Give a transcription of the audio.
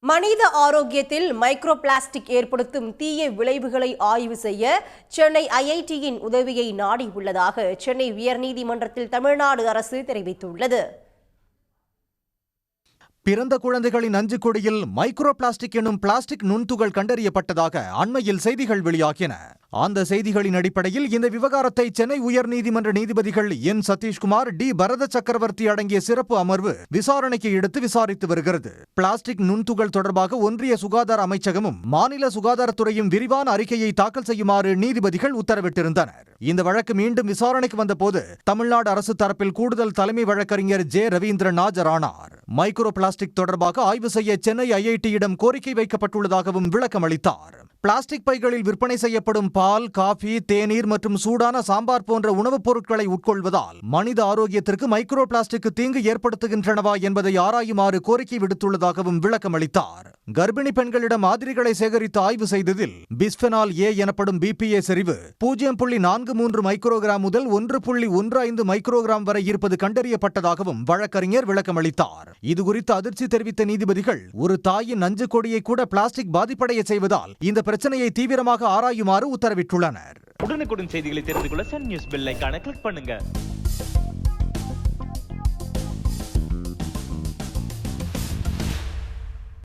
மனித ஆரோக்கியத்தில் micro plastic ஏற்படுத்தும் தீய விளைவுகளை ஆய்வு செய்ய சென்னை ஐஐடியின் உதவியை நாடியுள்ளதாக சென்னை உயர்நீதிமன்றத்தில் தமிழ்நாடு அரசு தெரிவித்துள்ளது. பிறந்த குழந்தைகளின் நஞ்சுக்கொடியில் மைக்ரோ பிளாஸ்டிக் எனும் பிளாஸ்டிக் நுண்துகள் கண்டறியப்பட்டதாக அண்மையில் செய்திகள் வெளியாகின. அந்த செய்திகளின் அடிப்படையில் இந்த விவகாரத்தை சென்னை உயர்நீதிமன்ற நீதிபதிகள் என் சதீஷ்குமார், டி பரத சக்கரவர்த்தி அடங்கிய சிறப்பு அமர்வு விசாரணைக்கு எடுத்து விசாரித்து வருகிறது. பிளாஸ்டிக் நுண்துகள் தொடர்பாக ஒன்றிய சுகாதார அமைச்சகமும் மாநில சுகாதாரத்துறையும் விரிவான அறிக்கையை தாக்கல் செய்யுமாறு நீதிபதிகள் உத்தரவிட்டிருந்தனர். இந்த வழக்கு மீண்டும் விசாரணைக்கு வந்தபோது தமிழ்நாடு அரசு தரப்பில் கூடுதல் தலைமை வழக்கறிஞர் ஜே ரவீந்திரன் ஆஜரானார். மைக்ரோ பிளாஸ்டிக் தொடர்பாக ஆய்வு செய்ய சென்னை ஐஐடியிடம் கோரிக்கை வைக்கப்பட்டுள்ளதாகவும் விளக்கம் அளித்தார். பிளாஸ்டிக் பைகளில் விற்பனை செய்யப்படும் பால், காபி, தேநீர் மற்றும் சூடான சாம்பார் போன்ற உணவுப் பொருட்களை உட்கொள்வதால் மனித ஆரோக்கியத்திற்கு மைக்ரோ பிளாஸ்டிக் தீங்கு ஏற்படுத்துகின்றனவா என்பதை ஆராயுமாறு கோரிக்கை விடுத்துள்ளதாகவும் விளக்கம் அளித்தார். கர்ப்பிணி பெண்களிடம் மாதிரிகளை சேகரித்து ஆய்வு செய்ததில் பிஸ்பெனால் ஏ எனப்படும் பிபிஏ செறிவு 0.43 மைக்ரோகிராம் முதல் 1.15 மைக்ரோகிராம் வரை இருப்பது கண்டறியப்பட்டதாகவும் வழக்கறிஞர் விளக்கம் அளித்தார். இதுகுறித்து அதிர்ச்சி தெரிவித்த நீதிபதிகள், ஒரு தாயின் நஞ்சு கொடியை கூட பிளாஸ்டிக் பாதிப்படைய செய்வதால் இந்த பிரச்சனையை தீவிரமாக ஆராயுமாறு உத்தரவிட்டுள்ளனர். உடனுக்குடன் செய்திகளை தெரிந்து கொள்ள சன் நியூஸ் பெல் ஐகானை கிளிக் பண்ணுங்க.